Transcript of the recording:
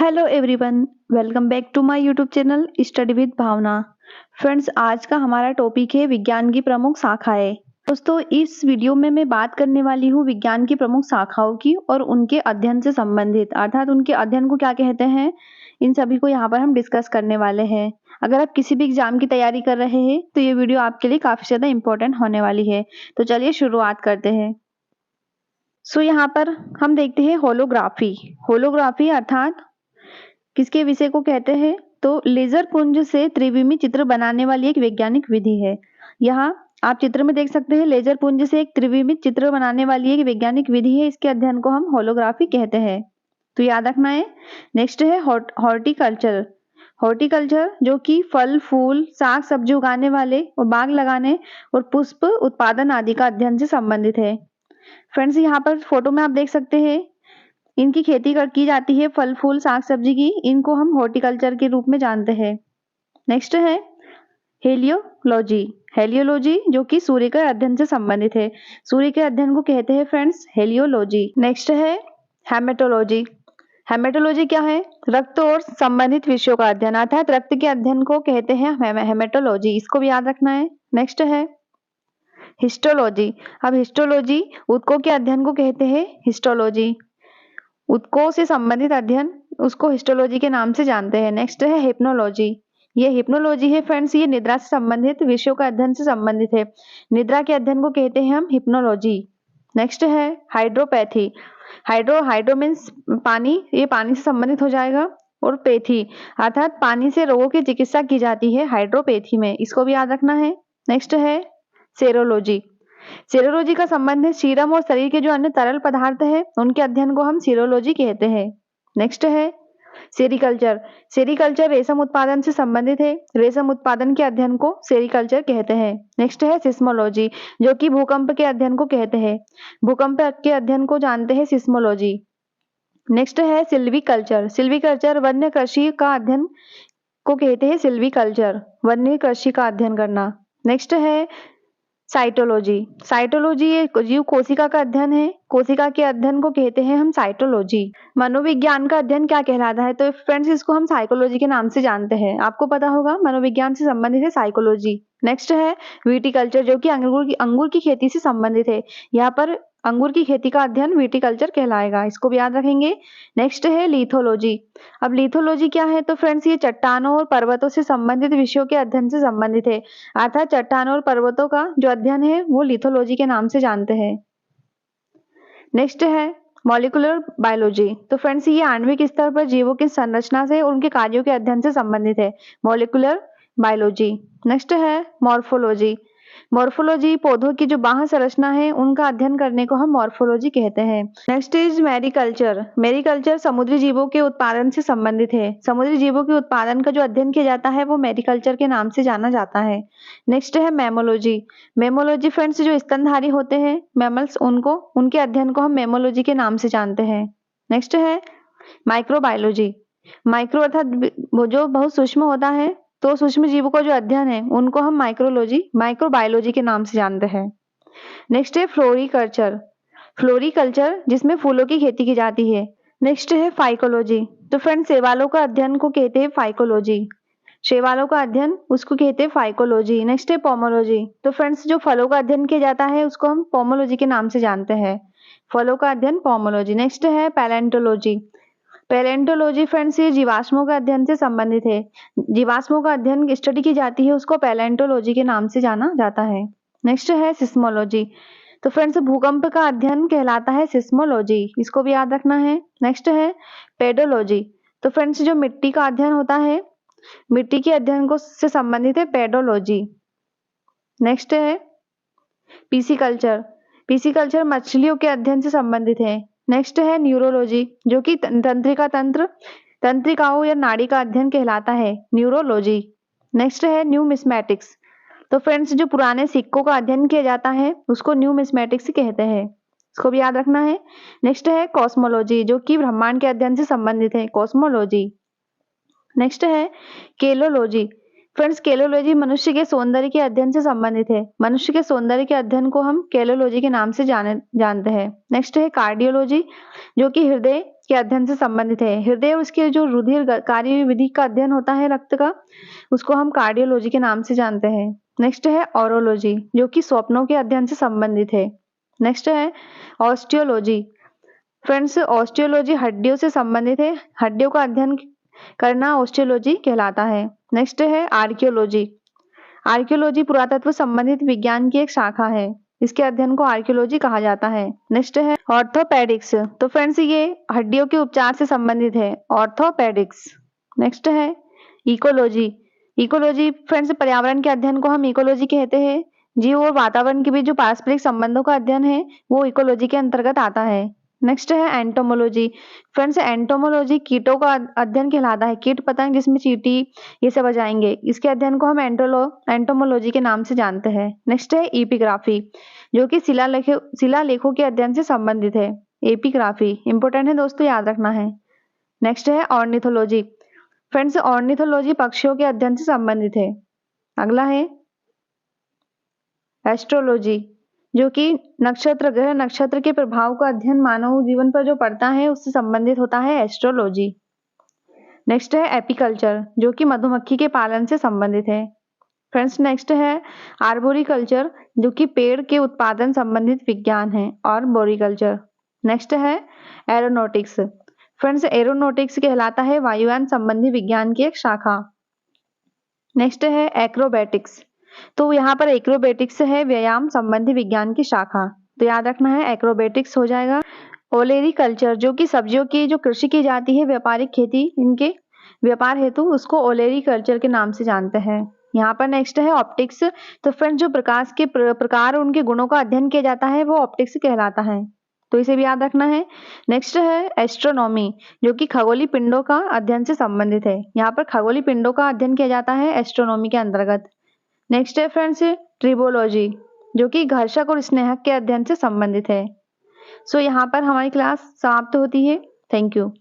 Hello everyone, welcome back to my YouTube channel study with Bhavna. Friends, आज का हमारा topic है विज्ञान की प्रमुख शाखाएं। दोस्तों, इस वीडियो में मैं बात करने वाली हूँ विज्ञान की प्रमुख शाखाओं की और उनके अध्ययन से संबंधित, अर्थात उनके अध्ययन को क्या कहते हैं, इन सभी को यहाँ पर हम डिस्कस करने वाले हैं। अगर आप किसी भी एग्जाम की तैयारी कर रहे हैं तो ये वीडियो आपके लिए काफी ज्यादा इंपॉर्टेंट होने वाली है। तो चलिए शुरुआत करते हैं। यहाँ पर हम देखते हैं होलोग्राफी। होलोग्राफी अर्थात किसके विषय को कहते हैं, तो लेजर पुंज से त्रिविमी चित्र बनाने वाली एक वैज्ञानिक विधि है। यहाँ आप चित्र में देख सकते हैं, लेजर पुंज से एक त्रिविमी चित्र बनाने वाली एक वैज्ञानिक विधि है। इसके अध्ययन को हम होलोग्राफी कहते हैं, तो याद रखना है। नेक्स्ट है हॉर्टिकल्चर। हॉर्टिकल्चर जो कि फल फूल साग सब्जी उगाने वाले और बाग लगाने और पुष्प उत्पादन आदि का अध्ययन से संबंधित है। फ्रेंड्स, यहाँ पर फोटो में आप देख सकते हैं, इनकी खेती की जाती है, फल फूल साग सब्जी की। इनको हम हॉर्टिकल्चर के रूप में जानते हैं। नेक्स्ट है हेलियोलॉजी। हेलियोलॉजी जो कि सूर्य के अध्ययन से संबंधित है। सूर्य के अध्ययन को कहते हैं फ्रेंड्स हेलियोलॉजी। नेक्स्ट है हेमेटोलॉजी। हेमेटोलॉजी क्या है, रक्त और संबंधित विषयों का अध्ययन, अर्थात रक्त के अध्ययन को कहते हैं हेमेटोलॉजी। इसको भी याद रखना है। नेक्स्ट है हिस्टोलॉजी। अब हिस्टोलॉजी ऊतकों के अध्ययन को कहते हैं हिस्टोलॉजी। ऊतकों से संबंधित अध्ययन उसको हिस्टोलॉजी के नाम से जानते हैं। नेक्स्ट है हिप्नोलॉजी। ये हिप्नोलॉजी है फ्रेंड्स, ये निद्रा से संबंधित विषयों का अध्ययन से संबंधित है। निद्रा के अध्ययन को कहते हैं हम हिप्नोलॉजी। नेक्स्ट है हाइड्रोपैथी। हाइड्रो मीन्स पानी, ये पानी से संबंधित हो जाएगा, और पैथी अर्थात पानी से रोगों की चिकित्सा की जाती है हाइड्रोपैथी में। इसको भी याद रखना है। नेक्स्ट है सेरोलॉजी। सीरोलॉजी का संबंध है सीरम और शरीर के जो अन्य तरल पदार्थ है उनके अध्ययन को हम सीरोलॉजी कहते हैं। नेक्स्ट है सेरिकल्चर। सेरिकल्चर रेशम उत्पादन से संबंधित है। रेशम उत्पादन के अध्ययन को सेरिकल्चर कहते हैं। नेक्स्ट है सिस्मोलॉजी, जो कि भूकंप के अध्ययन को कहते हैं। भूकंप के अध्ययन को जानते हैं सिस्मोलॉजी। नेक्स्ट है सिल्वीकल्चर। सिल्वीकल्चर वन्य कृषि का अध्ययन को कहते हैं सिल्वीकल्चर, वन्य कृषि का अध्ययन करना। नेक्स्ट है साइटोलॉजी। साइटोलॉजी एक जीव कोशिका का अध्ययन है। कोशिका के अध्ययन को कहते हैं हम साइटोलॉजी। मनोविज्ञान का अध्ययन क्या कहलाता है, तो फ्रेंड्स इसको हम साइकोलॉजी के नाम से जानते हैं। आपको पता होगा, मनोविज्ञान से संबंधित है साइकोलॉजी। नेक्स्ट है विटिकल्चर, जो कि अंगूर की खेती से संबंधित है। यहाँ पर अंगूर की खेती का अध्ययन विटिकल्चर कहलाएगा, इसको भी याद रखेंगे। नेक्स्ट है लिथोलॉजी। अब लिथोलॉजी क्या है, तो फ्रेंड्स ये चट्टानों और पर्वतों से संबंधित विषयों के अध्ययन से संबंधित है, अर्थात चट्टानों और पर्वतों का जो अध्ययन है वो लिथोलॉजी के नाम से जानते हैं। नेक्स्ट है मॉलिक्यूलर बायोलॉजी। तो फ्रेंड्स ये आणविक स्तर पर जीवों की संरचना से और उनके कार्यों के अध्ययन से संबंधित है, मॉलिक्यूलर बायोलॉजी। नेक्स्ट है मॉर्फोलॉजी। मॉर्फोलॉजी पौधों की जो बाह्य संरचना है उनका अध्ययन करने को हम मॉर्फोलॉजी कहते हैं। Next is mariculture. मैरीकल्चर समुद्री जीवों के उत्पादन से संबंधित है। समुद्री जीवों के उत्पादन का जो अध्ययन किया जाता है वो मैरीकल्चर के नाम से जाना जाता है। नेक्स्ट है मैमोलॉजी। मैमोलॉजी फ्रेंड्स जो स्तनधारी होते हैं मैमल्स, उनके अध्ययन को हम मैमोलॉजी के नाम से जानते हैं। नेक्स्ट है माइक्रोबायोलॉजी। माइक्रो अर्थात वो जो बहुत सूक्ष्म होता है, तो सूक्ष्म जीवों का जो अध्ययन है उनको हम माइक्रोबायोलॉजी के नाम से जानते हैं। नेक्स्ट है फ्लोरिकल्चर। फ्लोरिकल्चर जिसमें फूलों की खेती की जाती है। नेक्स्ट है फाइकोलॉजी। तो फ्रेंड्स शैवालों का अध्ययन को कहते हैं फाइकोलॉजी। शैवालों का अध्ययन उसको कहते हैं फाइकोलॉजी। नेक्स्ट है पोमोलॉजी। तो फ्रेंड्स जो फलों का अध्ययन किया जाता है उसको हम पोमोलॉजी के नाम से जानते हैं, फलों का अध्ययन पोमोलॉजी। नेक्स्ट है पैलेंटोलॉजी। पैलेंटोलॉजी फ्रेंड्स ये जीवाश्मों का अध्ययन से संबंधित है। जीवाश्मों का अध्ययन स्टडी की जाती है उसको पैलेंटोलॉजी के नाम से जाना जाता है। नेक्स्ट है सिस्मोलॉजी। तो फ्रेंड्स भूकंप का अध्ययन कहलाता है सिस्मोलॉजी, इसको भी याद रखना है। नेक्स्ट है पेडोलॉजी। तो फ्रेंड्स जो मिट्टी का अध्ययन होता है, मिट्टी के अध्ययन को से संबंधित है पेडोलॉजी। नेक्स्ट है पीसीकल्चर। पीसीकल्चर मछलियों के अध्ययन से संबंधित है। नेक्स्ट है न्यूरोलॉजी, जो कि तंत्रिकाओं या नाड़ी का अध्ययन कहलाता है, न्यूरोलॉजी। नेक्स्ट है न्यूमिस्मैटिक्स। तो फ्रेंड्स जो पुराने सिक्कों का अध्ययन किया जाता है उसको न्यूमिस्मैटिक्स कहते हैं, इसको भी याद रखना है। नेक्स्ट है कॉस्मोलॉजी, जो कि ब्रह्मांड के अध्ययन से संबंधित है, कॉस्मोलॉजी। नेक्स्ट है केलोलॉजी। फ्रेंड्स केलोलॉजी मनुष्य के सौंदर्य के अध्ययन से संबंधित है। मनुष्य के सौंदर्य के अध्ययन को हम केलोलॉजी के नाम से जानते हैं। नेक्स्ट है कार्डियोलॉजी, जो कि हृदय के अध्ययन से संबंधित है। हृदय और उसके जो रुधिर कार्य विधि का अध्ययन होता है रक्त का, उसको हम कार्डियोलॉजी के नाम से जानते हैं। नेक्स्ट है ऑरोलॉजी, जो कि स्वप्नों के अध्ययन से संबंधित है। नेक्स्ट है ऑस्टियोलॉजी। फ्रेंड्स, ऑस्टियोलॉजी हड्डियों से संबंधित है। हड्डियों का अध्ययन करना ऑस्टियोलॉजी कहलाता है। नेक्स्ट है आर्कियोलॉजी। आर्कियोलॉजी पुरातत्व संबंधित विज्ञान की एक शाखा है। इसके अध्ययन को आर्कियोलॉजी कहा जाता है। नेक्स्ट है ऑर्थोपेडिक्स। तो फ्रेंड्स, ये हड्डियों के उपचार से संबंधित है, ऑर्थोपेडिक्स। नेक्स्ट है इकोलॉजी। इकोलॉजी फ्रेंड्स, पर्यावरण के अध्ययन को हम इकोलॉजी कहते हैं। जीव और वातावरण के बीच जो पारस्परिक संबंधों का अध्ययन है वो इकोलॉजी के अंतर्गत आता है। नेक्स्ट है एंटोमोलॉजी। फ्रेंड्स, एंटोमोलॉजी कीटों का अध्ययन कहलाता है। कीट पतंग जिसमें चींटी ये सब आ जाएंगे, इसके अध्ययन को हम एंटोमोलॉजी के नाम से जानते हैं। नेक्स्ट है एपिग्राफी, जो कि शिलालेखों के अध्ययन से संबंधित है। एपिग्राफी इंपॉर्टेंट है दोस्तों, याद रखना है। नेक्स्ट है ऑर्निथोलॉजी। फ्रेंड्स, ऑर्निथोलॉजी पक्षियों के अध्ययन से संबंधित है। अगला है एस्ट्रोलॉजी, जो कि नक्षत्र ग्रह नक्षत्र के प्रभाव का अध्ययन मानव जीवन पर जो पड़ता है उससे संबंधित होता है एस्ट्रोलॉजी। नेक्स्ट है एपीकल्चर, जो कि मधुमक्खी के पालन से संबंधित है। फ्रेंड्स, नेक्स्ट है आर्बोरिकल्चर, जो कि पेड़ के उत्पादन संबंधित विज्ञान है, आर्बोरिकल्चर। नेक्स्ट है एरोनॉटिक्स। फ्रेंड्स, एरोनॉटिक्स कहलाता है वायुयान संबंधी विज्ञान की एक शाखा। नेक्स्ट है एक्रोबैटिक्स। तो यहाँ पर एक्रोबैटिक्स है व्यायाम संबंधी विज्ञान की शाखा, तो याद रखना है एक्रोबैटिक्स हो जाएगा। ओलेरीकल्चर, जो कि सब्जियों की जो कृषि की जाती है, व्यापारिक खेती इनके व्यापार हेतु, उसको ओलेरीकल्चर के नाम से जानते हैं। यहाँ पर नेक्स्ट है ऑप्टिक्स। तो फ्रेंड्स, जो प्रकाश के प्रकार और उनके गुणों का अध्ययन किया जाता है वो ऑप्टिक्स कहलाता है, तो इसे भी याद रखना है। नेक्स्ट है एस्ट्रोनॉमी, जो कि खगोलीय पिंडों का अध्ययन से संबंधित है। यहाँ पर खगोलीय पिंडों का अध्ययन किया जाता है एस्ट्रोनॉमी के अंतर्गत। नेक्स्ट है फ्रेंड्स ट्रिबोलॉजी, जो कि घर्षक और स्नेहक के अध्ययन से संबंधित है। सो यहाँ पर हमारी क्लास समाप्त होती है। Thank you.